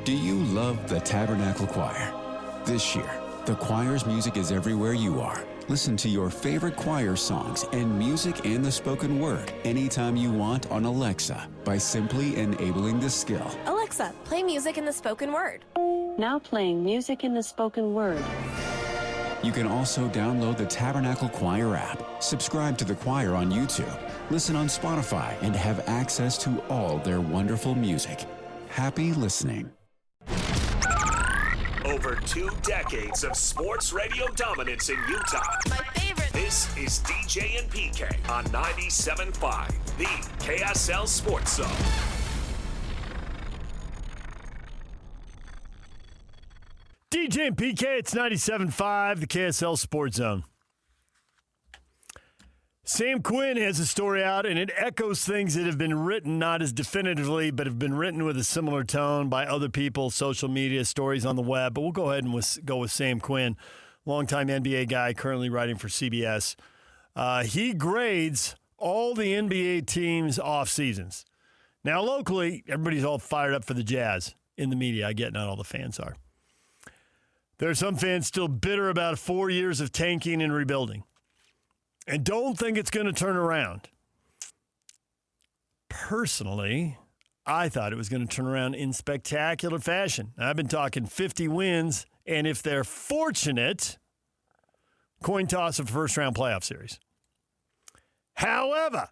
Do you love the Tabernacle Choir? This year, the choir's music is everywhere you are. Listen to your favorite choir songs and music and the spoken word anytime you want on Alexa by simply enabling the skill. Alexa, play music in the spoken word. Now playing music in the spoken word. You can also download the Tabernacle Choir app, subscribe to the choir on YouTube, listen on Spotify, and have access to all their wonderful music. Happy listening. Over 2 decades of sports radio dominance in Utah. My favorite. This is DJ and PK on 97.5, the KSL Sports Zone. DJ and PK, it's 97.5, the KSL Sports Zone. Sam Quinn has a story out, and it echoes things that have been written, not as definitively, but have been written with a similar tone by other people, social media, stories on the web. But we'll go ahead and go with Sam Quinn, longtime NBA guy, currently writing for CBS. He grades all the NBA teams' off seasons. Now, locally, everybody's all fired up for the Jazz in the media. I get not all the fans are. There are some fans still bitter about 4 years of tanking and rebuilding and don't think it's going to turn around. Personally, I thought it was going to turn around in spectacular fashion. I've been talking 50 wins, and if they're fortunate, coin toss of first-round playoff series. However,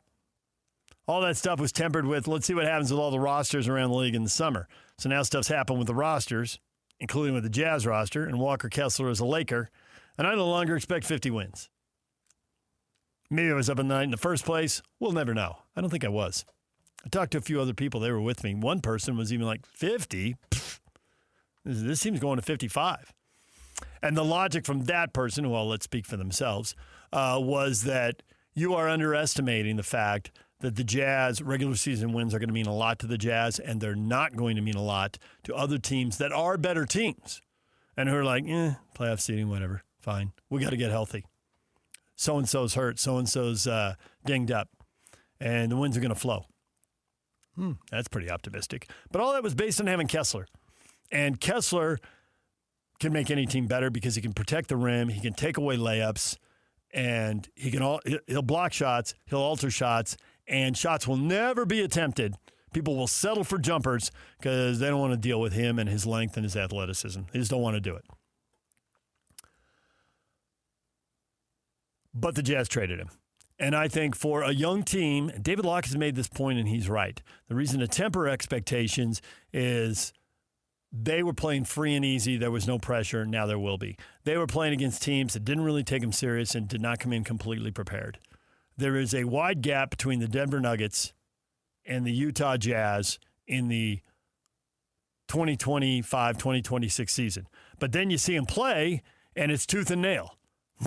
all that stuff was tempered with, let's see what happens with all the rosters around the league in the summer. So now stuff's happened with the rosters, including with the Jazz roster, and Walker Kessler is a Laker, and I no longer expect 50 wins. Maybe I was up in the night in the first place. We'll never know. I don't think I was. I talked to a few other people. They were with me. One person was even like, 50? Pfft, this team's going to 55. And the logic from that person, well, let's speak for themselves, was that you are underestimating the fact that the Jazz regular season wins are going to mean a lot to the Jazz, and they're not going to mean a lot to other teams that are better teams and who are like, playoff seeding, whatever, fine. We got to get healthy. So-and-so's hurt, so-and-so's dinged up, and the wins are going to flow. That's pretty optimistic. But all that was based on having Kessler. And Kessler can make any team better because he can protect the rim, he can take away layups, and he'll block shots, he'll alter shots, and shots will never be attempted. People will settle for jumpers because they don't want to deal with him and his length and his athleticism. They just don't want to do it. But the Jazz traded him. And I think for a young team, David Locke has made this point, and he's right. The reason to temper expectations is they were playing free and easy. There was no pressure. Now there will be. They were playing against teams that didn't really take them serious and did not come in completely prepared. There is a wide gap between the Denver Nuggets and the Utah Jazz in the 2025-2026 season. But then you see them play, and it's tooth and nail.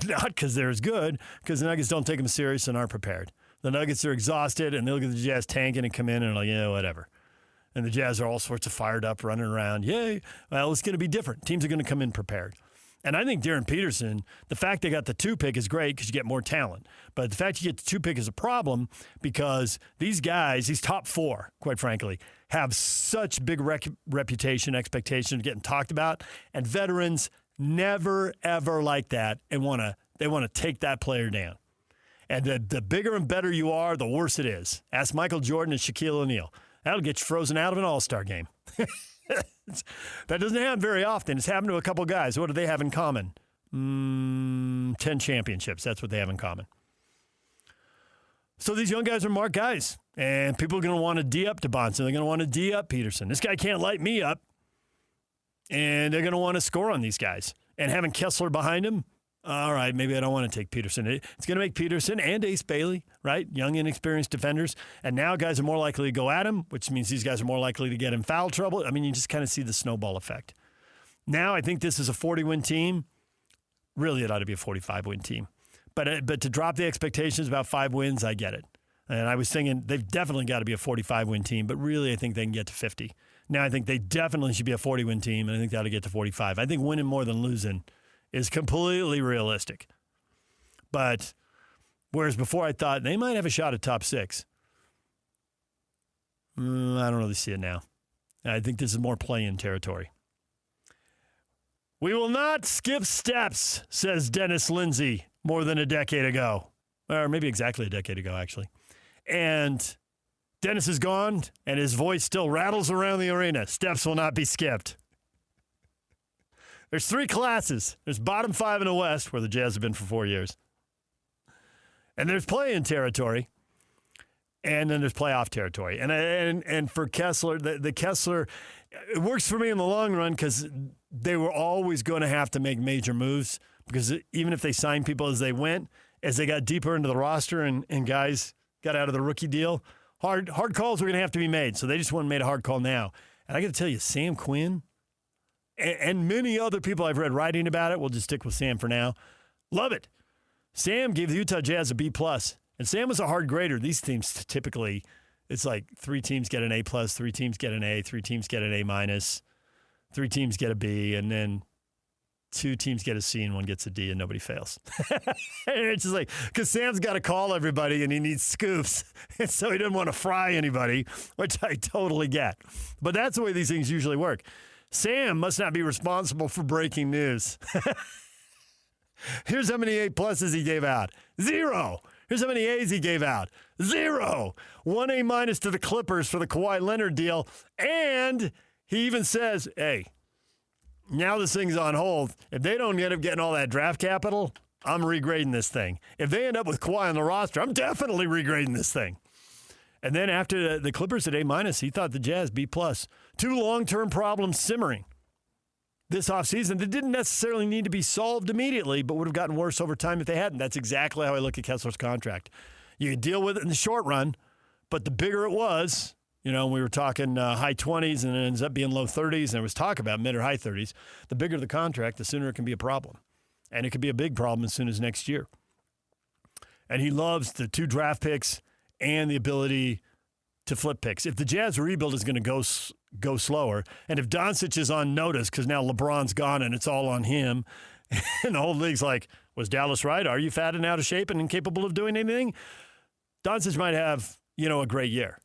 Not because they're as good, because the Nuggets don't take them serious and aren't prepared. The Nuggets are exhausted, and they look at the Jazz tanking and come in and are like, yeah, whatever. And the Jazz are all sorts of fired up, running around. Yay. Well, it's going to be different. Teams are going to come in prepared. And I think Darren Peterson, the fact they got the 2 pick is great because you get more talent. But the fact you get the 2 pick is a problem because these guys, these top 4, quite frankly, have such big reputation, expectation of getting talked about. And veterans never, ever like that and they want to take that player down. And the bigger and better you are, the worse it is. Ask Michael Jordan and Shaquille O'Neal. That'll get you frozen out of an all-star game. That doesn't happen very often. It's happened to a couple guys. What do they have in common? 10 championships. That's what they have in common. So these young guys are marked guys. And people are going to want to D-up to Bonson. They're going to want to D-up Peterson. This guy can't light me up. And they're going to want to score on these guys. And having Kessler behind him, all right, maybe I don't want to take Peterson. It's going to make Peterson and Ace Bailey, right, young, inexperienced defenders. And now guys are more likely to go at him, which means these guys are more likely to get in foul trouble. I mean, you just kind of see the snowball effect. Now I think this is a 40-win team. Really, it ought to be a 45-win team. But to drop the expectations about 5 wins, I get it. And I was thinking they've definitely got to be a 45-win team, but really I think they can get to 50. Now I think they definitely should be a 40-win team, and I think that'll get to 45. I think winning more than losing is completely realistic. But whereas before I thought they might have a shot at top 6, I don't really see it now. I think this is more play-in territory. We will not skip steps, says Dennis Lindsay more than a decade ago. Or maybe exactly a decade ago, actually. And Dennis is gone, and his voice still rattles around the arena. Steps will not be skipped. There's 3 classes. There's bottom 5 in the West, where the Jazz have been for 4 years. And there's play-in territory. And then there's playoff territory. And for Kessler, the Kessler, it works for me in the long run because they were always going to have to make major moves because even if they signed people as they went, as they got deeper into the roster and guys got out of the rookie deal, hard calls were going to have to be made. So they just went and made a hard call now. And I got to tell you, Sam Quinn and many other people I've read writing about it, we'll just stick with Sam for now, love it. Sam gave the Utah Jazz a B+. And Sam was a hard grader. These teams typically, it's like 3 teams get an A+, 3 teams get an A, 3 teams get an A-, 3 teams get a B, and then 2 teams get a C and 1 gets a D and nobody fails. And it's just like, because Sam's got to call everybody and he needs scoops. And so he doesn't want to fry anybody, which I totally get. But that's the way these things usually work. Sam must not be responsible for breaking news. Here's how many A+s he gave out. 0. Here's how many A's he gave out. 0. 1 A- to the Clippers for the Kawhi Leonard deal. And he even says, hey, now this thing's on hold. If they don't end up getting all that draft capital, I'm regrading this thing. If they end up with Kawhi on the roster, I'm definitely regrading this thing. And then after the Clippers at A-, he thought the Jazz B+. 2 long-term problems simmering this offseason that didn't necessarily need to be solved immediately, but would have gotten worse over time if they hadn't. That's exactly how I look at Kessler's contract. You can deal with it in the short run, but the bigger it was, we were talking high 20s and it ends up being low 30s, and there was talk about mid or high 30s. The bigger the contract, the sooner it can be a problem. And it could be a big problem as soon as next year. And he loves the 2 draft picks and the ability to flip picks. If the Jazz rebuild is going to go slower, and if Doncic is on notice because now LeBron's gone and it's all on him, and the whole league's like, was Dallas right? Are you fat and out of shape and incapable of doing anything? Doncic might have, a great year.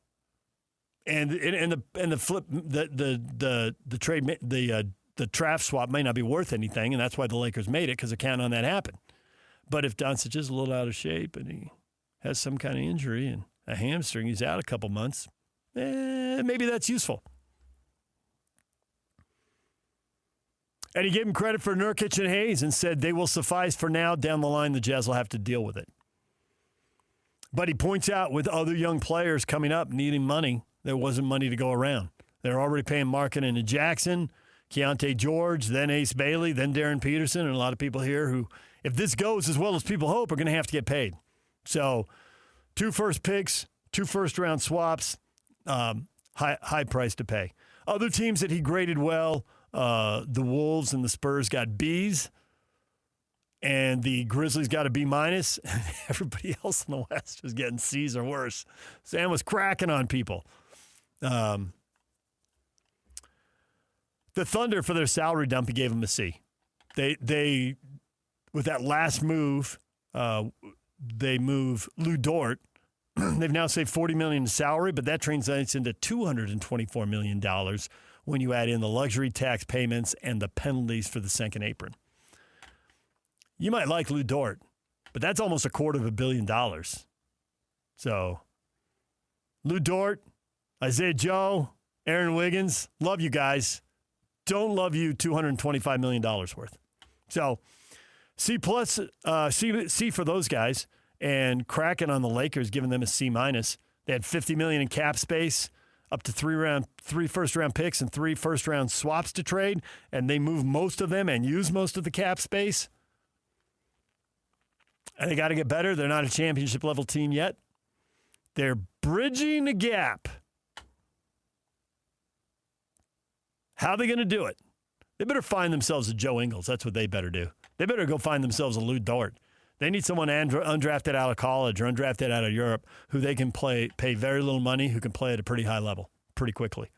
And the flip, the trade, the draft swap may not be worth anything, and that's why the Lakers made it, because they count on that happen. But if Doncic is a little out of shape and he has some kind of injury and a hamstring, he's out a couple months, maybe that's useful. And he gave him credit for Nurkic and Hayes and said they will suffice for now. Down the line, the Jazz will have to deal with it. But he points out with other young players coming up needing money, there wasn't money to go around. They're already paying Markkanen and Jackson, Keontae George, then Ace Bailey, then Darren Peterson, and a lot of people here who, if this goes as well as people hope, are going to have to get paid. So 2 first picks, 2 first-round swaps, high price to pay. Other teams that he graded well, the Wolves and the Spurs got Bs, and the Grizzlies got a B-. Everybody else in the West was getting Cs or worse. Sam was cracking on people. The Thunder, for their salary dump, he gave them a C. They with that last move, they move Lou Dort. They've now saved $40 million in salary, but that translates into $224 million when you add in the luxury tax payments and the penalties for the second apron. You might like Lou Dort, but that's almost $250 million. So, Lou Dort, Isaiah Joe, Aaron Wiggins, love you guys. Don't love you $225 million worth. So, C+ for those guys, and cracking on the Lakers, giving them a C-. They had $50 million in cap space, up to 3 first-round picks and 3 first-round swaps to trade, and they moved most of them and used most of the cap space. And they got to get better. They're not a championship-level team yet. They're bridging the gap. How are they going to do it? They better find themselves a Joe Ingles. That's what they better do. They better go find themselves a Lou Dort. They need someone undrafted out of college or undrafted out of Europe who they can pay very little money, who can play at a pretty high level pretty quickly.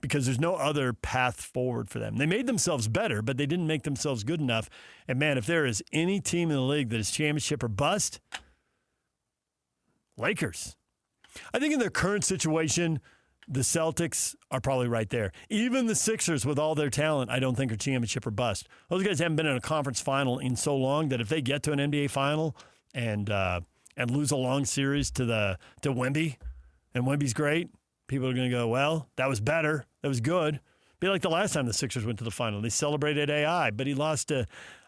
Because there's no other path forward for them. They made themselves better, but they didn't make themselves good enough. And, man, if there is any team in the league that is championship or bust, Lakers. I think in their current situation, The Celtics are probably right there. Even the Sixers, with all their talent, I don't think are championship or bust. Those guys haven't been in a conference final in so long that if they get to an NBA final and lose a long series to Wemby, and Wemby's great, people are going to go, well, that was better. That was good. Be like the last time the Sixers went to the final. They celebrated AI, but he lost to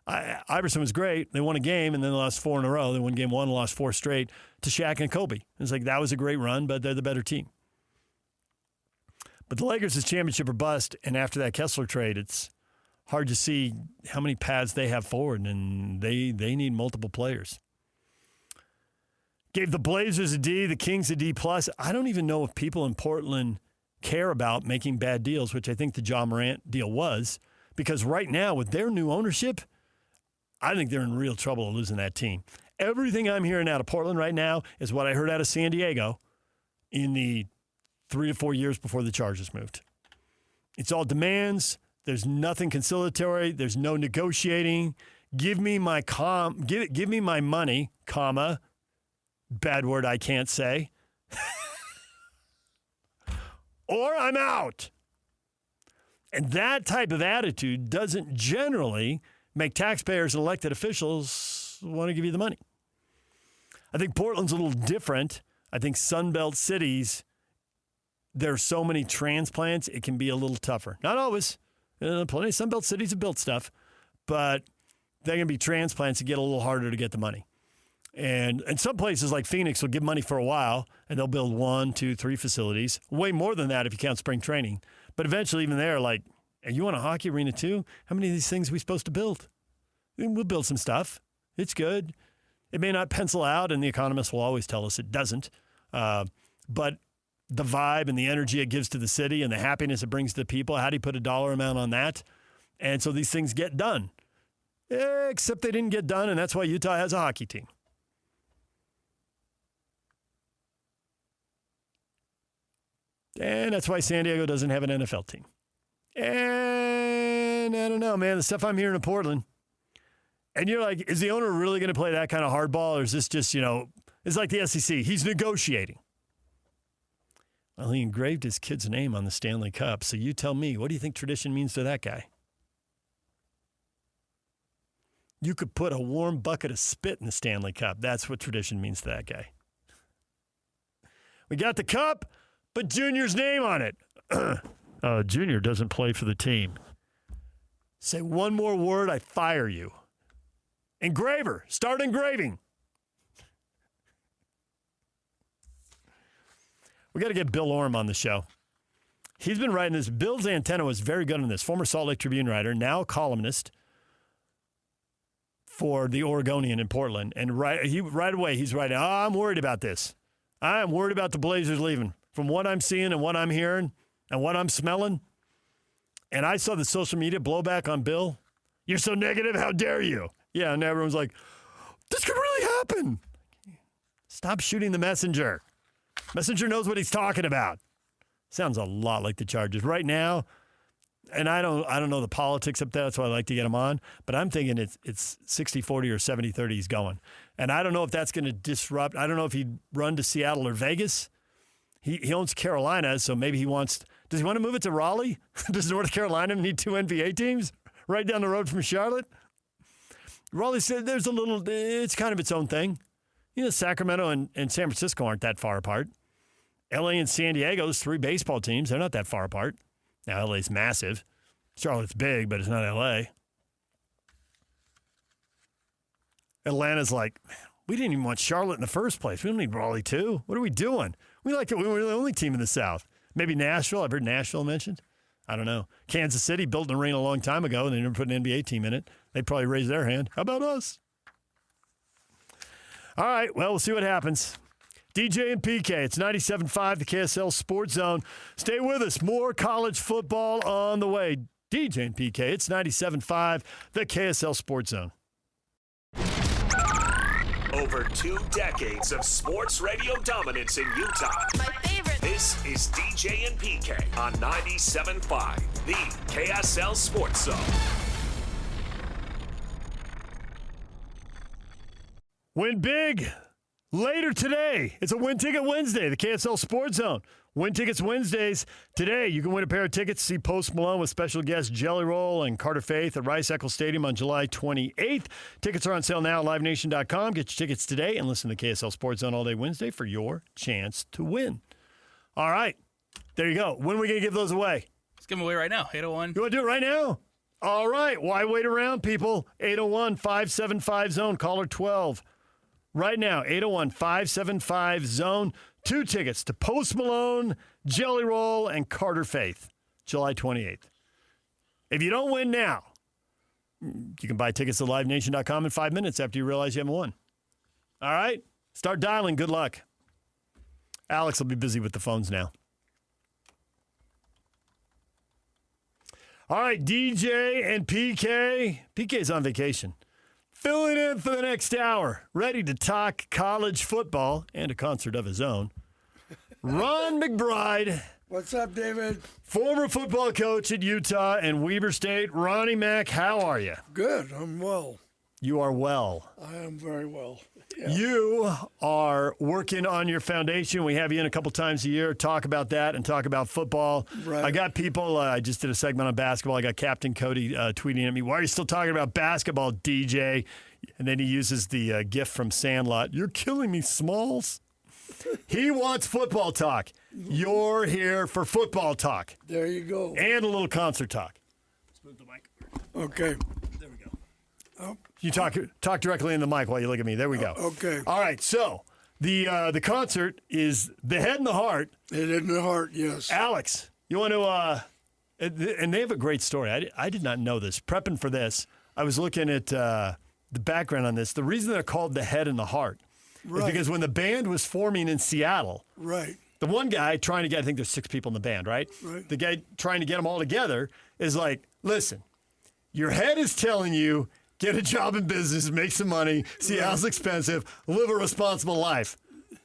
Iverson was great. They won a game, and then they lost 4 in a row. They won game 1 and lost 4 straight to Shaq and Kobe. It's like that was a great run, but they're the better team. But the Lakers is championship or bust, and after that Kessler trade, it's hard to see how many paths they have forward, and they need multiple players. Gave the Blazers a D, the Kings a D+. I don't even know if people in Portland care about making bad deals, which I think the Ja Morant deal was, because right now with their new ownership, I think they're in real trouble of losing that team. Everything I'm hearing out of Portland right now is what I heard out of San Diego in the 3 to 4 years before the Chargers moved. It's all demands. There's nothing conciliatory. There's no negotiating. Give me my give me my money, comma, bad word I can't say, or I'm out. And that type of attitude doesn't generally make taxpayers and elected officials want to give you the money. I think Portland's a little different. I think Sunbelt cities, there are so many transplants, it can be a little tougher. Not always. Plenty of Sunbelt cities have built stuff, but they're going to be transplants that get a little harder to get the money. And some places like Phoenix will give money for a while, and they'll build 1, 2, 3 facilities. Way more than that if you count spring training. But eventually, even there, like, hey, you want a hockey arena too? How many of these things are we supposed to build? We'll build some stuff. It's good. It may not pencil out, and the economists will always tell us it doesn't. But the vibe and the energy it gives to the city and the happiness it brings to the people, how do you put a dollar amount on that? And so these things get done. Except they didn't get done, and that's why Utah has a hockey team. And that's why San Diego doesn't have an NFL team. And I don't know, man, the stuff I'm hearing in Portland. And you're like, is the owner really going to play that kind of hardball, or is this just, it's like the SEC. He's negotiating. Well, he engraved his kid's name on the Stanley Cup. So you tell me, what do you think tradition means to that guy? You could put a warm bucket of spit in the Stanley Cup. That's what tradition means to that guy. We got the cup, but Junior's name on it. Junior doesn't play for the team. Say one more word, I fire you. Engraver. Start engraving. We got to get Bill Orm on the show. He's been writing this. Bill Zanteno was very good on this. Former Salt Lake Tribune writer, now columnist for the Oregonian in Portland. And right away, he's writing, I'm worried about this. I'm worried about the Blazers leaving. From what I'm seeing and what I'm hearing and what I'm smelling. And I saw the social media blowback on Bill. You're so negative. How dare you? Yeah, and everyone's like, this could really happen. Stop shooting the messenger. Messenger knows what he's talking about. Sounds a lot like the Chargers right now. And I don't know the politics up there. That's why I like to get him on. But I'm thinking it's 60-40 or 70-30 he's going. And I don't know if that's going to disrupt. I don't know if he'd run to Seattle or Vegas. He owns Carolina, so maybe he wants – does he want to move it to Raleigh? Does North Carolina need 2 NBA teams right down the road from Charlotte? Raleigh said there's a little – it's kind of its own thing. Sacramento and San Francisco aren't that far apart. L.A. and San Diego, those 3 baseball teams, they're not that far apart. Now, L.A.'s massive. Charlotte's big, but it's not L.A. Atlanta's like, we didn't even want Charlotte in the first place. We don't need Raleigh, too. What are we doing? We like it. We were the only team in the South. Maybe Nashville. I've heard Nashville mentioned. I don't know. Kansas City built an arena a long time ago, and they never put an NBA team in it. They'd probably raise their hand. How about us? All right, well, we'll see what happens. DJ and PK, it's 97.5, the KSL Sports Zone. Stay with us. More college football on the way. DJ and PK, it's 97.5, the KSL Sports Zone. Over 2 decades of sports radio dominance in Utah. My favorite. This is DJ and PK on 97.5, the KSL Sports Zone. Win big, Later today, it's a Win Ticket Wednesday, the KSL Sports Zone. Win Tickets Wednesdays. Today, you can win a pair of tickets to see Post Malone with special guests Jelly Roll and Carter Faith at Rice-Eccles Stadium on July 28th. Tickets are on sale now at livenation.com. Get your tickets today and listen to KSL Sports Zone all day Wednesday for your chance to win. All right. There you go. When are we going to give those away? Let's give them away right now. 801. You want to do it right now? All right. Why wait around, people? 801-575-ZONE. Caller 12. Right now, 801-575-ZONE. 2 tickets to Post Malone, Jelly Roll, and Carter Faith, July 28th. If you don't win now, you can buy tickets at livenation.com in 5 minutes after you realize you haven't won. All right? Start dialing. Good luck. Alex will be busy with the phones now. All right, DJ and PK. PK's on vacation. Filling in for the next hour, ready to talk college football and a concert of his own. Ron McBride. What's up, David? Former football coach at Utah and Weber State. Ronnie Mac, how are you? Good. I'm well. You are well. I am very well. Yeah. You are working on your foundation. We have you in a couple times a year. Talk about that and talk about football. Right. I got people, I just did a segment on basketball. I got Captain Cody tweeting at me, why are you still talking about basketball, DJ? And then he uses the GIF from Sandlot. You're killing me, Smalls. He wants football talk. You're here for football talk. There you go. And a little concert talk. Let's move the mic. Okay. There we go. You talk directly in the mic while you look at me. There we go. Okay. All right. So the concert is The Head and the Heart. Head in the Heart, yes. Alex, you want to? And they have a great story. I did not know this. Prepping for this, I was looking at the background on this. The reason they're called The Head and the Heart is because when the band was forming in Seattle, right. the one guy trying to get, I think there's 6 people in the band, right? Right. The guy trying to get them all together is like, listen, your head is telling you, get a job in business, make some money, Seattle's expensive, live a responsible life.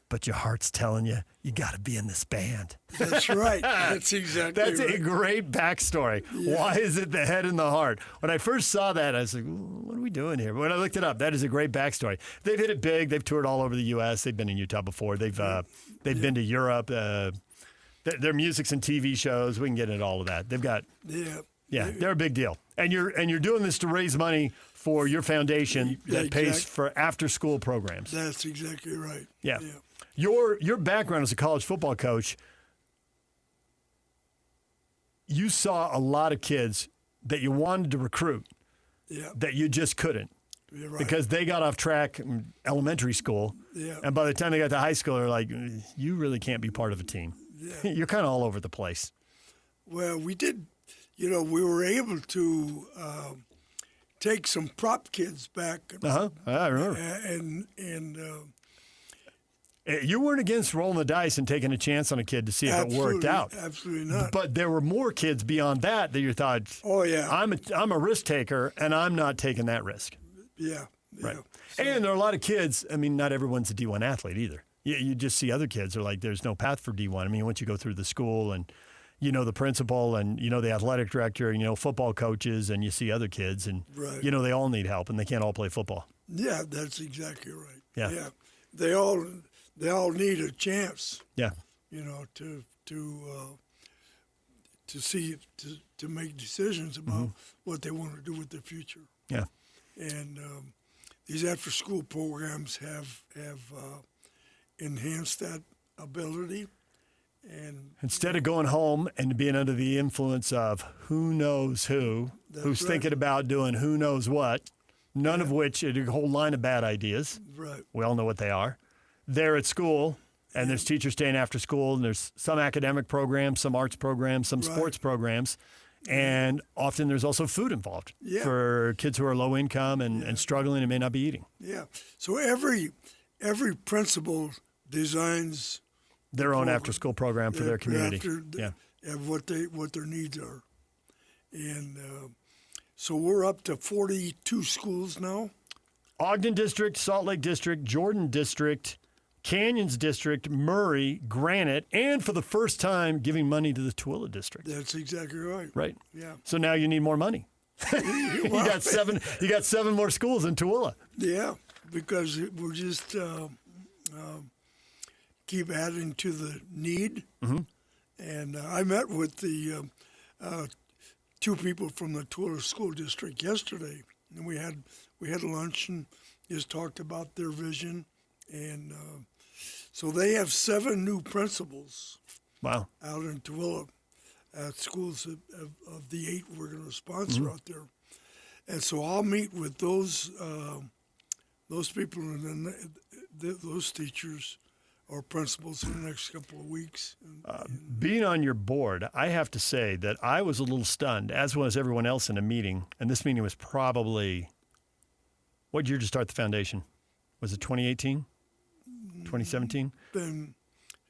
But your heart's telling you, you got to be in this band. That's right. That's exactly That's right. a great backstory. Yeah. Why is it The Head and the Heart? When I first saw that, I was like, what are we doing here? But when I looked it up, that is a great backstory. They've hit it big. They've toured all over the U.S. They've been in Utah before. They've been to Europe. Their music's in TV shows. We can get into all of that. They've got they're a big deal. And you're doing this to raise money for your foundation that pays for after-school programs. That's exactly right. Yeah. Your background as a college football coach, you saw a lot of kids that you wanted to recruit that you just couldn't. You're right. Because they got off track in elementary school. Yeah. And by the time they got to high school, they're like, you really can't be part of a team. Yeah. You're kind of all over the place. Well, we did, we were able to take some prop kids back. I remember. And you weren't against rolling the dice and taking a chance on a kid to see if it worked out. Absolutely not. But there were more kids beyond that you thought, oh, yeah. I'm a risk taker, and I'm not taking that risk. Yeah. Right. So, and there are a lot of kids, I mean, not everyone's a D1 athlete either. You just see other kids are like, there's no path for D1. I mean, once you go through the school and you know the principal and you know the athletic director and you know football coaches and you see other kids and you know they all need help and they can't all play football. Yeah, that's exactly right. Yeah. They all need a chance. Yeah. To see to make decisions about what they want to do with their future. Yeah. And these after-school programs have enhanced that ability. And instead of going home and being under the influence of who knows who's thinking about doing who knows what, none of which is a whole line of bad ideas. Right. We all know what they are. They're at school, and there's teachers staying after school, and there's some academic programs, some arts programs, some sports programs, and often there's also food involved for kids who are low income and struggling and may not be eating. Yeah. So every principal designs their own after-school program for their community. And what their needs are. And so we're up to 42 schools now. Ogden District, Salt Lake District, Jordan District, Canyons District, Murray, Granite, and for the first time giving money to the Tooele District. That's exactly right. Right. Yeah. So now you need more money. You got seven more schools in Tooele. Yeah, because we're just keep adding to the need. Mm-hmm. And I met with the two people from the Twiller School District yesterday, and we had lunch and just talked about their vision. And so they have 7 new principals. Wow. Out in Tooele at schools of the 8 we're going to sponsor out there. And so I'll meet with those people and then those teachers or principals in the next couple of weeks. Being on your board, I have to say that I was a little stunned, as was everyone else in a meeting. And this meeting was probably, what year to start the foundation? Was it 2018? 2017?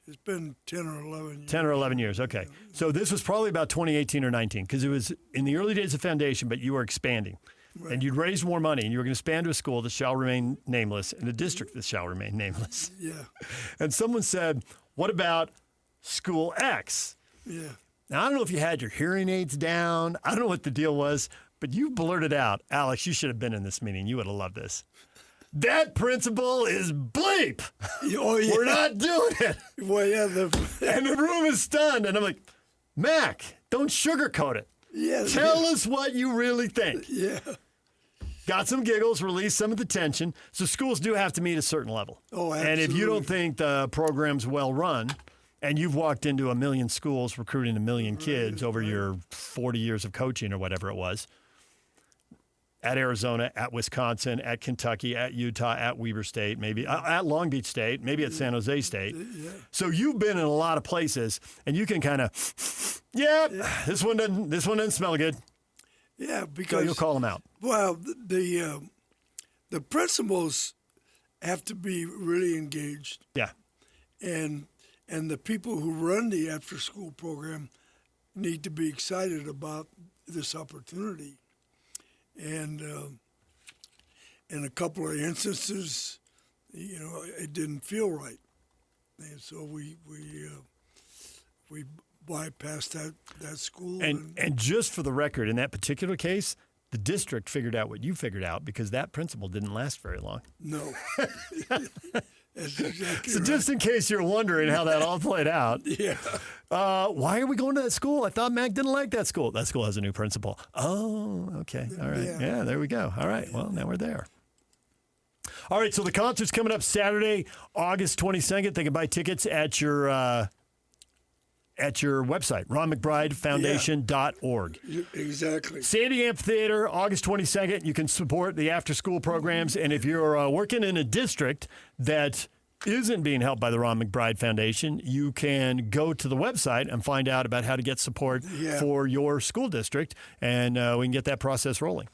It's been 10 or 11 years. 10 or 11 years, okay. So this was probably about 2018 or 19, because it was in the early days of foundation, but you were expanding. Right. And you'd raise more money, and you were going to expand to a school that shall remain nameless and a district that shall remain nameless. Yeah. And someone said, what about School X? Yeah. Now, I don't know if you had your hearing aids down. I don't know what the deal was, but you blurted out, Alex, you should have been in this meeting. You would have loved this. That principal is bleep. Oh, yeah. We're not doing it. Well, yeah. And the room is stunned. And I'm like, Mac, don't sugarcoat it. Yeah. Tell us what you really think. Yeah. Got some giggles, released some of the tension. So schools do have to meet a certain level. Oh, And if you don't absolutely. think the program's well run, and you've walked into 1 million schools recruiting 1 million kids over your 40 years of coaching or whatever it was, at Arizona, at Wisconsin, at Kentucky, at Utah, at Weber State, maybe at Long Beach State, maybe at San Jose State. Yeah. So you've been in a lot of places, and you can kind of, this one doesn't smell good. Yeah, So because you'll call them out. well, the principals have to be really engaged, Yeah. and the people who run the after-school program need to be excited about this opportunity. And in a couple of instances, it didn't feel right, and so we bypassed that school. And just for the record, in that particular case, the district figured out what you figured out because that principal didn't last very long. No. That's exactly So right. just in case you're wondering how that all played out, Yeah. why are we going to that school? I thought Mac didn't like that school. That school has a new principal. Oh, okay. All right. Yeah, there we go. All right. Well, now we're there. All right. So the concert's coming up Saturday, August 22nd. They can buy tickets at your website, ronmcbridefoundation.org. Exactly. Sandy Amphitheater, August 22nd. You can support the after-school programs. And if you're working in a district that isn't being helped by the Ron McBride Foundation, you can go to the website and find out about how to get support for your school district, and we can get that process rolling.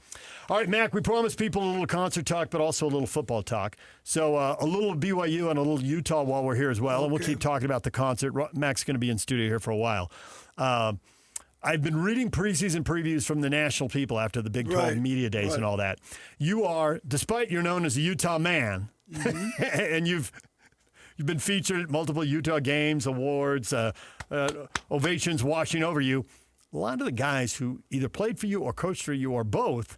All right, Mac, we promised people a little concert talk, but also a little football talk. So a little BYU and a little Utah while we're here as well, and we'll keep talking about the concert. Mac's going to be in studio here for a while. I've been reading preseason previews from the national people after the Big 12 media days and all that. You are, despite you're known as a Utah man, and you've been featured at multiple Utah games, awards, ovations washing over you. A lot of the guys who either played for you or coached for you or both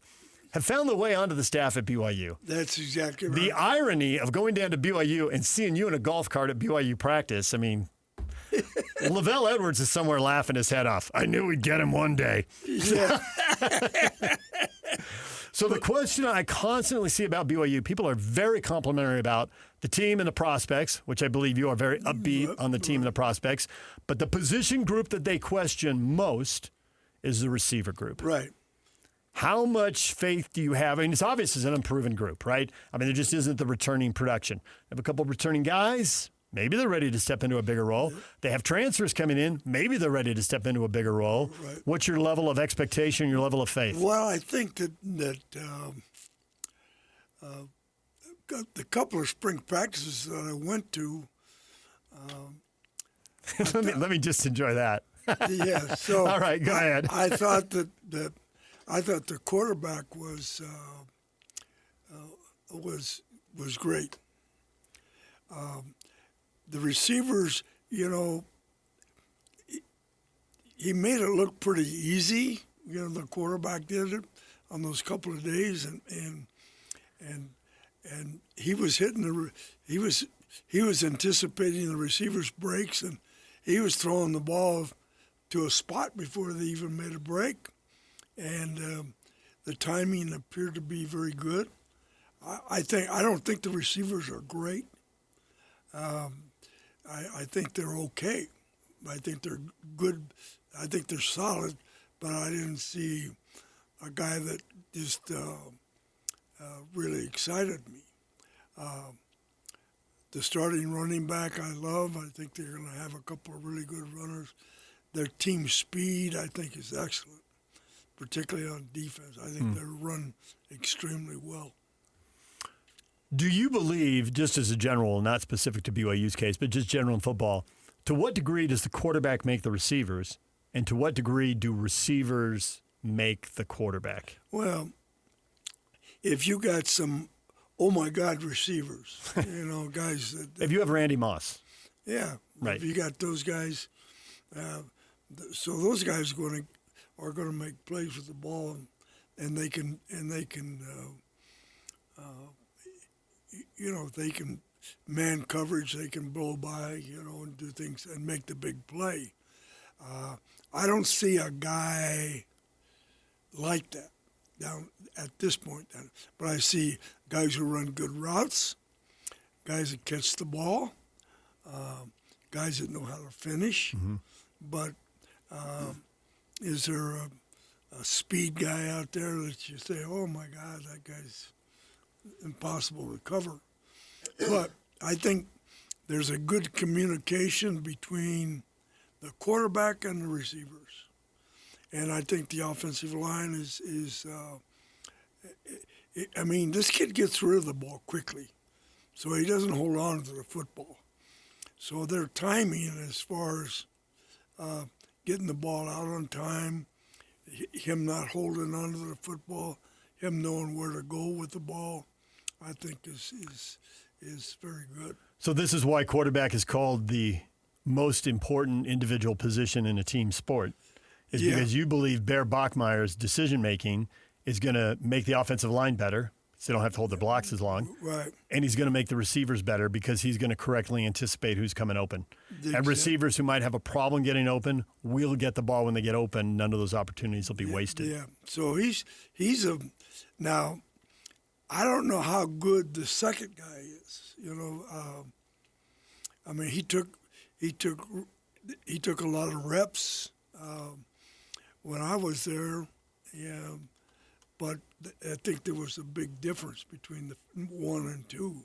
have found their way onto the staff at BYU. That's exactly right. The irony of going down to BYU and seeing you in a golf cart at BYU practice, I mean, Lavelle Edwards is somewhere laughing his head off. I knew we'd get him one day. Yeah. So the question I constantly see about BYU, people are very complimentary about the team and the prospects, which I believe you are very upbeat on the team and the prospects. But the position group that they question most is the receiver group. Right. How much faith do you have? I mean, it's obvious it's an unproven group, right? I mean, there just isn't the returning production. They have a couple of returning guys. Maybe they're ready to step into a bigger role. They have transfers coming in. Maybe they're ready to step into a bigger role. Right. What's your level of expectation, your level of faith? Well, I think that the couple of spring practices that I went to. let me just enjoy that. Yeah. So all right, go ahead. I thought that the quarterback was great. The receivers, he made it look pretty easy. The quarterback did it on those couple of days, and he was hitting he was anticipating the receivers' breaks, and he was throwing the ball to a spot before they even made a break. And the timing appeared to be very good. I don't think the receivers are great. I think they're okay. I think they're good. I think they're solid, but I didn't see a guy that just really excited me. The starting running back I love. I think they're going to have a couple of really good runners. Their team speed, I think, is excellent, particularly on defense. I think they run extremely well. Do you believe, just as a general, not specific to BYU's case, but just general in football, to what degree does the quarterback make the receivers, and to what degree do receivers make the quarterback? Well, if you got some, oh my God, receivers, guys that. If you have Randy Moss. Yeah. Right. If you got those guys, so those guys are going to make plays with the ball, and they can they can man coverage, they can blow by, and do things and make the big play. I don't see a guy like that down at this point, but I see guys who run good routes, guys that catch the ball, guys that know how to finish. Mm-hmm. But is there a speed guy out there that you say, oh my God, that guy's impossible to cover? But I think there's a good communication between the quarterback and the receivers. And I think the offensive line is this kid gets rid of the ball quickly, so he doesn't hold on to the football. So their timing as far as getting the ball out on time, him not holding on to the football, him knowing where to go with the ball, I think is very good. So this is why quarterback is called the most important individual position in a team sport, is because you believe Bear Bachmeier's decision-making is going to make the offensive line better, so they don't have to hold their blocks as long. Right. And he's going to make the receivers better because he's going to correctly anticipate who's coming open. And receivers who might have a problem getting open will get the ball when they get open. None of those opportunities will be wasted. Yeah. So now, I don't know how good the second guy is. He took a lot of reps when I was there. Yeah. But I think there was a big difference between the 1 and 2.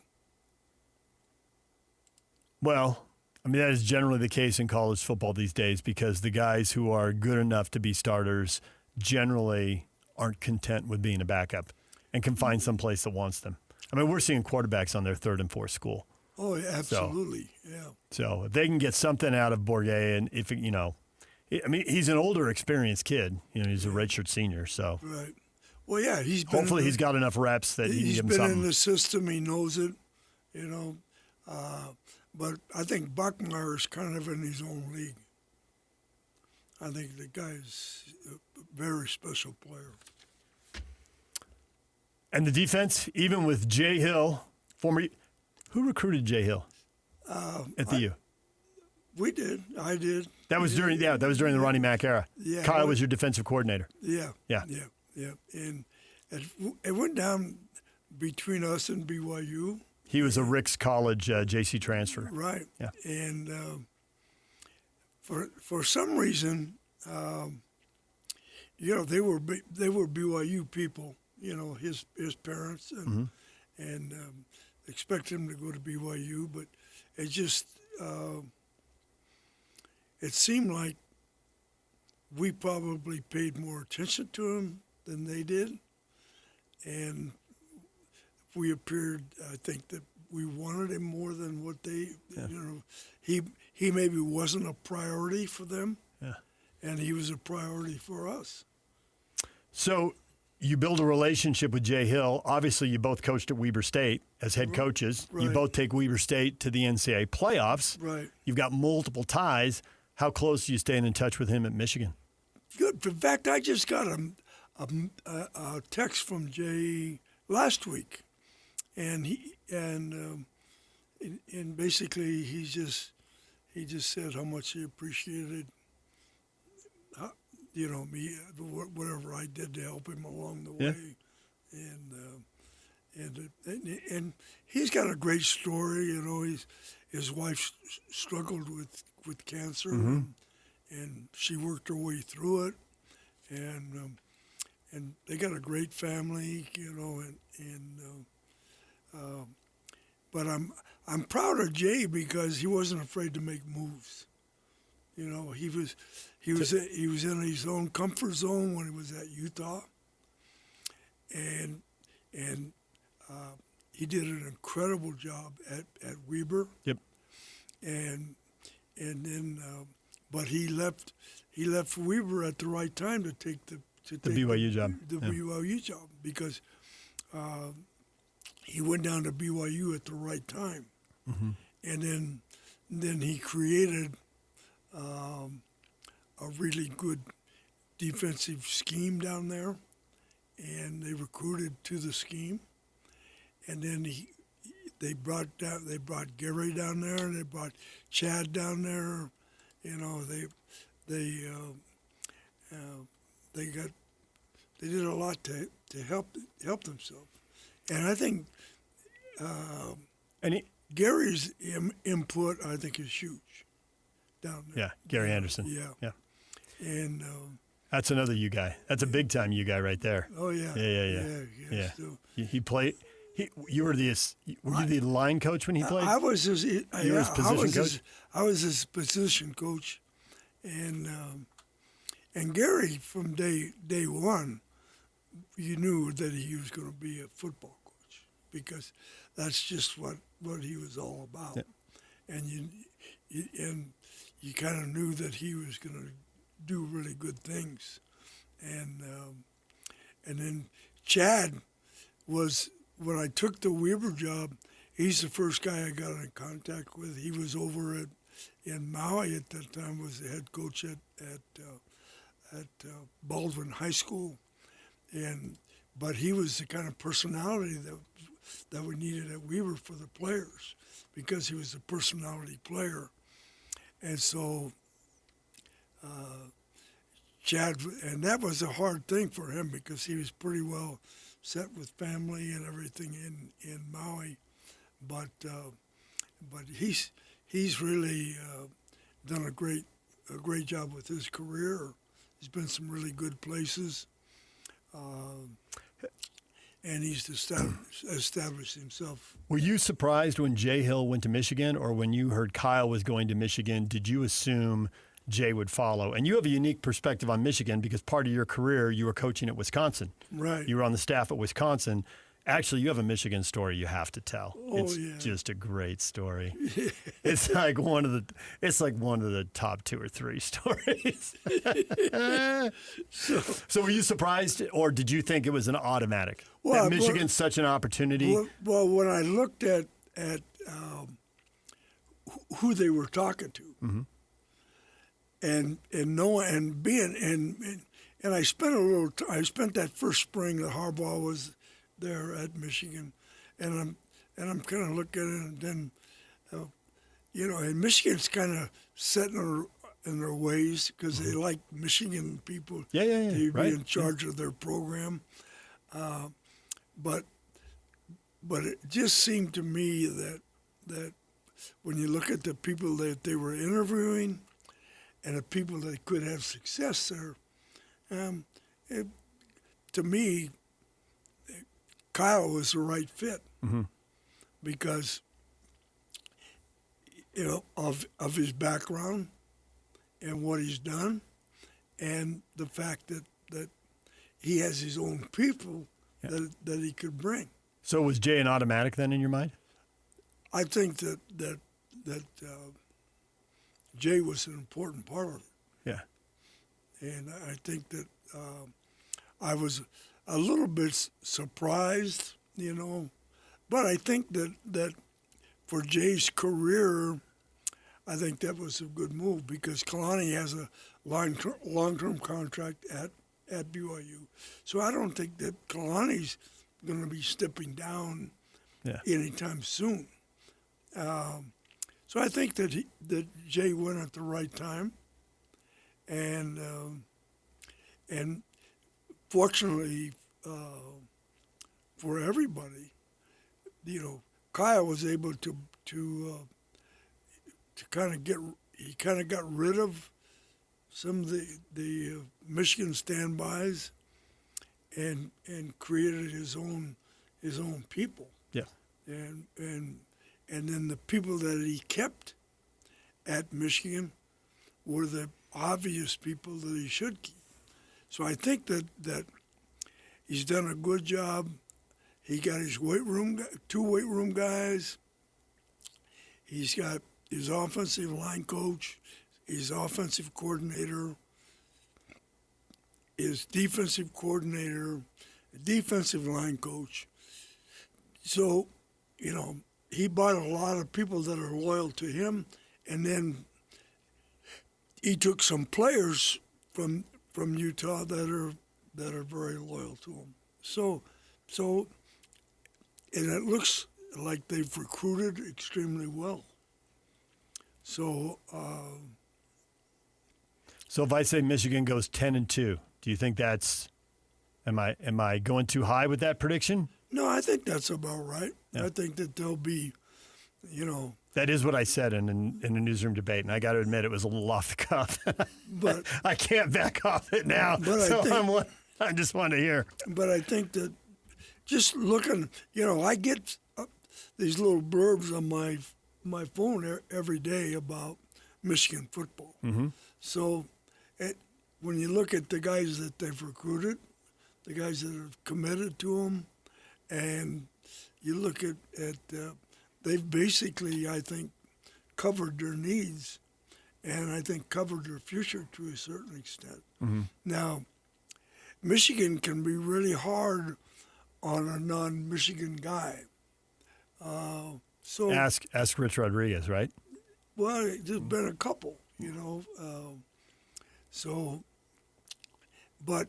Well, that is generally the case in college football these days because the guys who are good enough to be starters generally aren't content with being a backup and can find some place that wants them. We're seeing quarterbacks on their 3rd and 4th school. Oh, yeah, absolutely, So if they can get something out of Bourget, and he's an older, experienced kid. He's a redshirt senior, so. Right. Well, yeah, hopefully he's got enough reps that he can give him something. He's been in the system. He knows it, But I think Bachmeier's kind of in his own league. I think the guy's a very special player. And the defense, even with Jay Hill, who recruited Jay Hill at the U? We did. I did. That was during the Ronnie Mack era. Yeah, Kyle was your defensive coordinator. Yeah. And it went down between us and BYU. He was a Rick's College JC transfer. Right. Yeah. And for some reason, they were BYU people. His parents and expect him to go to BYU, but it just it seemed like we probably paid more attention to him than they did, and we appeared, I think, that we wanted him more than what they, he maybe wasn't a priority for them, and he was a priority for us. So you build a relationship with Jay Hill. Obviously, you both coached at Weber State as head coaches. Right. You both take Weber State to the NCAA playoffs. Right. You've got multiple ties. How close are you staying in touch with him at Michigan? Good. In fact, I just got a text from Jay last week, and and basically he just said how much he appreciated, me, whatever I did to help him along the way, and he's got a great story. His wife struggled with cancer, and she worked her way through it, and they got a great family, but I'm proud of Jay because he wasn't afraid to make moves. He was in his own comfort zone when he was at Utah, and he did an incredible job at Weber. Yep. And then, but he left Weber at the right time to take the BYU job. The BYU job because he went down to BYU at the right time, and then he created a really good defensive scheme down there, and they recruited to the scheme, and then they brought Gary down there, and they brought Chad down there. They did a lot to help themselves, and I think Gary's input I think is huge down there. Yeah, Gary Anderson. Yeah. And that's another U guy. That's a big time U guy right there. Oh yeah. Yeah. So, He played. Were you the line coach when he played? I was his. You were his position coach. I was his position coach, and Gary from day one, you knew that he was going to be a football coach because that's just what he was all about, and you kind of knew that he was going to do really good things, and then Chad was. When I took the Weber job, he's the first guy I got in contact with. He was over in Maui at that time, was the head coach at Baldwin High School, but he was the kind of personality that we needed at Weber for the players because he was a personality player, and so Chad, and that was a hard thing for him because he was pretty well set with family and everything in Maui, but he's really done a great job with his career. He's been some really good places, and he's established himself. Were you surprised when Jay Hill went to Michigan, or when you heard Kyle was going to Michigan? Did you assume Jay would follow? And you have a unique perspective on Michigan because part of your career you were coaching at Wisconsin. Right. You were on the staff at Wisconsin. Actually, you have a Michigan story you have to tell. Oh, it's just a great story. It's like one of the top 2 or 3 stories. So were you surprised, or did you think it was an automatic? That Michigan's such an opportunity? Well, when I looked at who they were talking to, and I spent I spent that first spring that Harbaugh was there at Michigan, and I'm kind of looking at it, and then and Michigan's kind of set in their ways because they like Michigan people to be in charge of their program, but it just seemed to me that when you look at the people that they were interviewing and the people that could have success there, to me, Kyle was the right fit because, of his background and what he's done, and the fact that he has his own people that he could bring. So was Jay an automatic then in your mind? I think that Jay was an important part of it. Yeah. And I think that I was a little bit surprised, but I think that for Jay's career, I think that was a good move because Kalani has a long-term contract at BYU. So I don't think that Kalani's going to be stepping down anytime soon. So I think that Jay went at the right time, and fortunately for everybody, Kyle was able to kind of got rid of some of the Michigan standbys and created his own people. Yeah. And then the people that he kept at Michigan were the obvious people that he should keep. So I think that he's done a good job. He got his two weight room guys. He's got his offensive line coach, his offensive coordinator, his defensive coordinator, defensive line coach. So, he bought a lot of people that are loyal to him, and then he took some players from Utah that are very loyal to him. So, and it looks like they've recruited extremely well. So, so if I say Michigan goes 10-2, do you think that's? Am I going too high with that prediction? No, I think that's about right. Yeah. I think that they'll be, That is what I said in a newsroom debate, and I got to admit it was a little off the cuff. But I can't back off it now. But So I just wanted to hear. But I think that just looking, I get these little blurbs on my phone every day about Michigan football. Mm-hmm. So when you look at the guys that they've recruited, the guys that have committed to them, and you look at they've basically, I think, covered their needs, and I think covered their future to a certain extent. Mm-hmm. Now, Michigan can be really hard on a non-Michigan guy. So Ask Rich Rodriguez, right? well, there's been a couple, but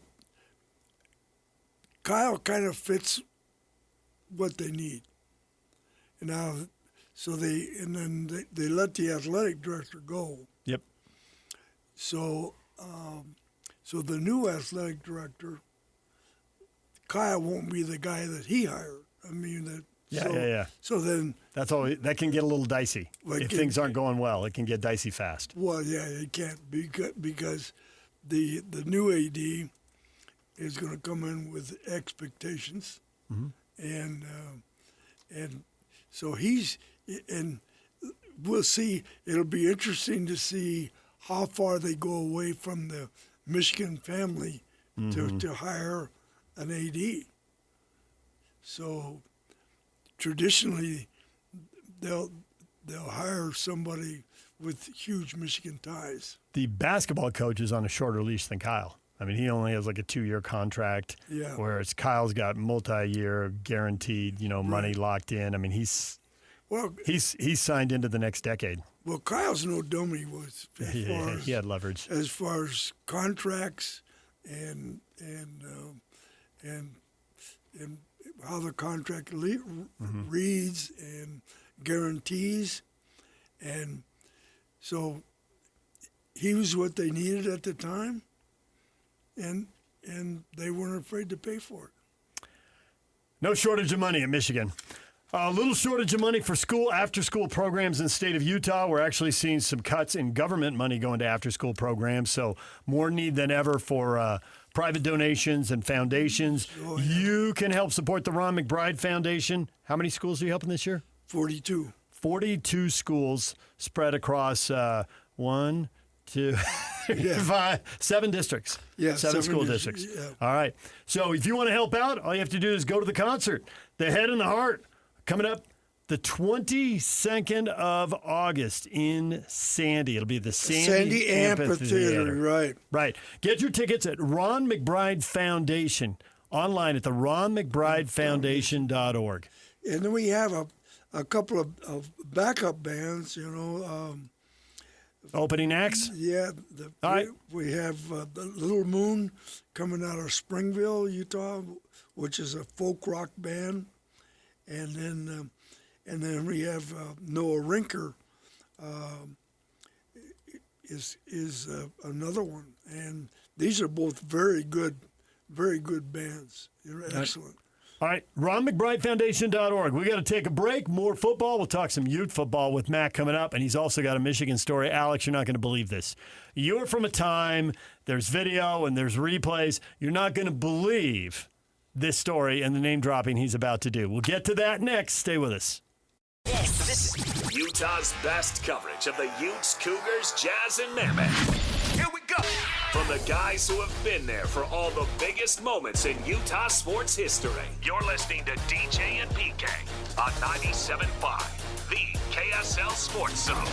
Kyle kind of fits what they need. And now, then they let the athletic director go. Yep. So, so the new athletic director, Kyle won't be the guy that he hired. I mean, Yeah. So then, That's all. That can get a little dicey Well, if things aren't going well. It can get dicey fast. well, yeah, it can't be because the new AD is going to come in with expectations, and so and we'll see. It'll be interesting to see how far they go away from the Michigan family to hire an AD. So traditionally, they'll hire somebody with huge Michigan ties. The basketball coach is on a shorter leash than Kyle. I mean, he only has like a 2-year contract, Yeah. whereas Kyle's got multi-year guaranteed, money locked in. I mean, he's signed into the next decade. Well, Kyle's no dummy He had leverage. as far as contracts and how the contract reads and guarantees, and so he was what they needed at the time, and they weren't afraid to pay for it. No shortage of money at Michigan. A little shortage of money for after-school programs in the state of Utah. We're actually seeing some cuts in government money going to after-school programs, so more need than ever for private donations and foundations. Oh, yeah. You can help support the Ron McBride Foundation. How many schools are you helping this year? 42. 42 schools spread across 1, 2, 5, 7 districts. Yeah, 7 school districts. Yeah. All right. So if you want to help out, all you have to do is go to the concert. The Head and the Heart, coming up the 22nd of August in Sandy. It'll be the Sandy Amphitheater, right. Right. Get your tickets at Ron McBride Foundation, online at the ronmcbridefoundation.org. And then we have a couple of backup bands, Opening acts? Yeah, All right. we have the Little Moon coming out of Springville, Utah, which is a folk rock band, and then and then we have Noah Rinker is another one, and these are both very good bands. They're excellent. All right, RonMcBrideFoundation.org. We got to take a break. More football. We'll talk some youth football with Matt coming up, and he's also got a Michigan story. Alex, you're not going to believe this. You're from a time, there's video and there's replays. You're not going to believe this story and the name dropping he's about to do. We'll get to that next. Stay with us. This is Utah's best coverage of the Utes, Cougars, Jazz, and Mammoth. Here we go. From the guys who have been there for all the biggest moments in Utah sports history. You're listening to DJ and PK on 97.5, the KSL Sports Zone.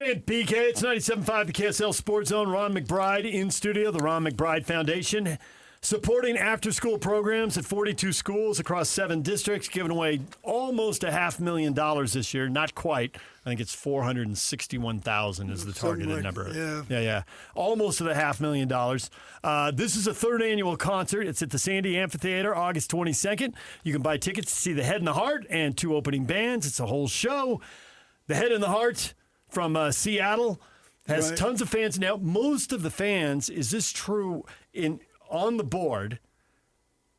And PK, it's 97.5, the KSL Sports Zone. Ron McBride in studio, the Ron McBride Foundation, supporting after-school programs at 42 schools across 7 districts, giving away almost $500,000 this year. Not quite. I think it's $461,000 is the targeted number. Yeah. Almost to the $500,000. This is a 3rd annual concert. It's at the Sandy Amphitheater, August 22nd. You can buy tickets to see the Head and the Heart and 2 opening bands. It's a whole show. The Head and the Heart from Seattle has tons of fans. Now, most of the fans, is this true, on the board,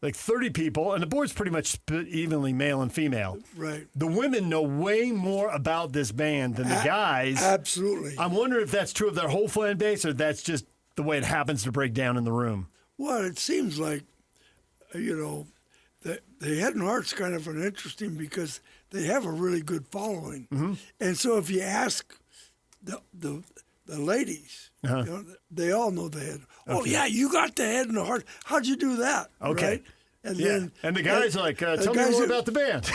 like 30 people, and the board's pretty much split evenly male and female. Right. The women know way more about this band than the guys. Absolutely. I'm wondering if that's true of their whole fan base, or that's just the way it happens to break down in the room. Well, it seems like, the Head and Heart's kind of an interesting because they have a really good following. Mm-hmm. And so if you ask the ladies, they all know the Head. Okay. Oh, yeah, you got the Head and the Heart. How'd you do that? Okay. Right? And then the guys are like, tell me more about the band.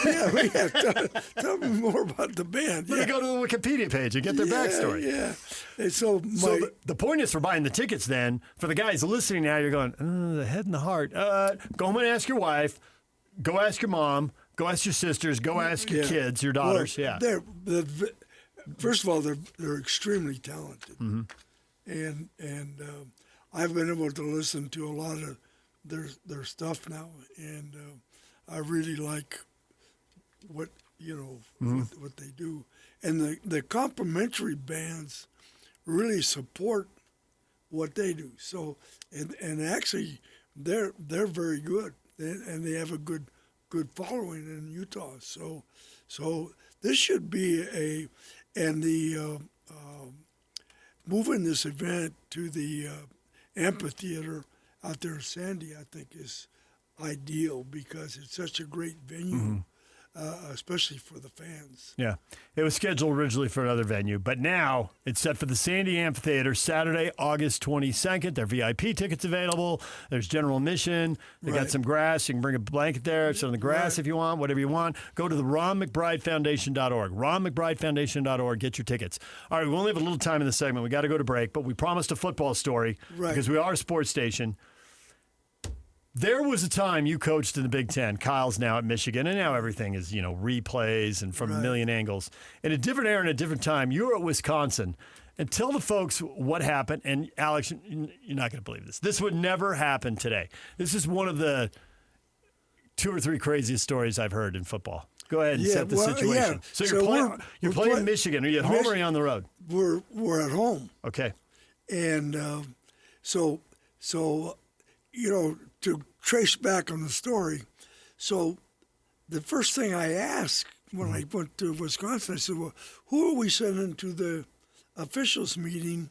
Tell me more about the band. Let me go to the Wikipedia page and get their backstory. Yeah. And so the point is for buying the tickets then, for the guys listening now, you're going, the Head and the Heart. Go home and ask your wife. Go ask your mom. Go ask your sisters. Go ask your kids, your daughters. First of all, they're extremely talented. Mm-hmm. And I've been able to listen to a lot of their stuff now, and I really like what what they do. And the complementary bands really support what they do. So and actually they're very good, and they have a good following in Utah. So this should be moving this event to the amphitheater out there in Sandy, I think, is ideal because it's such a great venue, especially for the fans. Yeah. It was scheduled originally for another venue, but now it's set for the Sandy Amphitheater Saturday, August 22nd. There are VIP tickets available. There's general admission. They got some grass. You can bring a blanket there. Sit on the grass if you want, whatever you want. Go to the RonMcBrideFoundation.org. RonMcBrideFoundation.org. Get your tickets. All right, we only have a little time in the segment. We got to go to break, but we promised a football story because we are a sports station. There was a time you coached in the Big Ten. Kyle's now at Michigan, and now everything is, replays and from a million angles. In a different era and a different time, you were at Wisconsin. And tell the folks what happened. And, Alex, you're not going to believe this. This would never happen today. This is one of the 2 or 3 craziest stories I've heard in football. Go ahead and set the situation. Yeah. So you're playing in Michigan. Are you at home or are you on the road? We're at home. Okay. And so to trace back on the story, so the first thing I asked when I went to Wisconsin, I said, well, who are we sending to the officials meeting,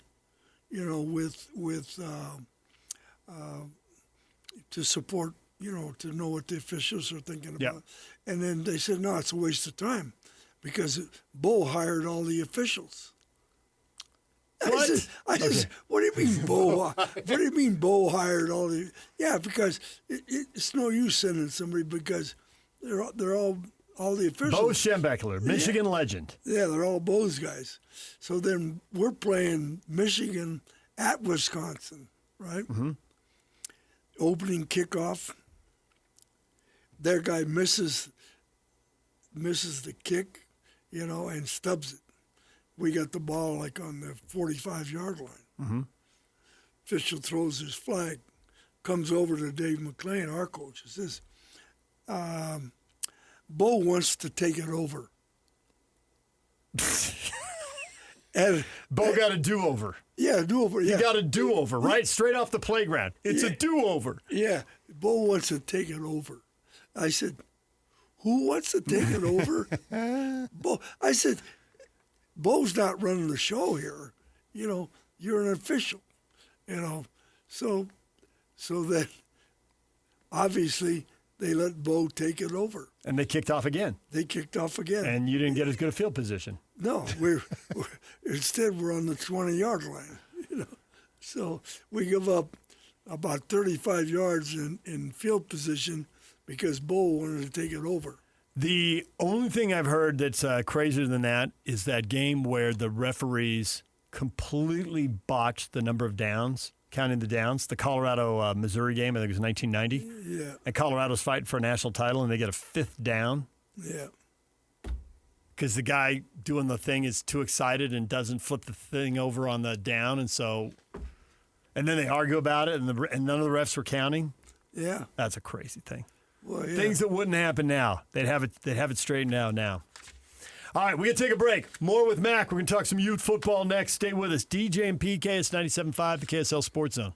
to support, to know what the officials are thinking about. Yep. And then they said, no, it's a waste of time because Bo hired all the officials. What? I just, what do you mean, Bo? What do you mean, Bo hired all the? Yeah, because it's no use sending somebody because they're all the officials. Bo Schembechler, Michigan legend. Yeah, they're all Bo's guys. So then we're playing Michigan at Wisconsin, right? Mm-hmm. Opening kickoff. Their guy misses the kick, and stubs it. We got the ball like on the 45-yard line. Mm-hmm. Official throws his flag, comes over to Dave McClain, our coach, and says, Bo wants to take it over. And Bo got a do-over. Yeah, do-over. Yeah. You got a do-over, right? Straight off the playground. It's a do-over. Yeah, Bo wants to take it over. I said, who wants to take it over? Bo. I said, Bo's not running the show here. You know, you're an official. You know, so that obviously they let Bo take it over. And they kicked off again. And you didn't get as good a field position. No, we're instead we're on the 20-yard line. You know, so we give up about 35 yards in field position because Bo wanted to take it over. The only thing I've heard that's crazier than that is that game where the referees completely botched the number of downs, counting the downs. The Colorado-Missouri game, I think it was 1990. Yeah. And Colorado's fighting for a national title, and they get a 5th down. Yeah. Because the guy doing the thing is too excited and doesn't flip the thing over on the down, and then they argue about it, and none of the refs were counting. Yeah. That's a crazy thing. Well, yeah. Things that wouldn't happen now. They'd have it straightened out now. All right, we're going to take a break. More with Mac. We're going to talk some youth football next. Stay with us. DJ and PK, it's 97.5, the KSL Sports Zone.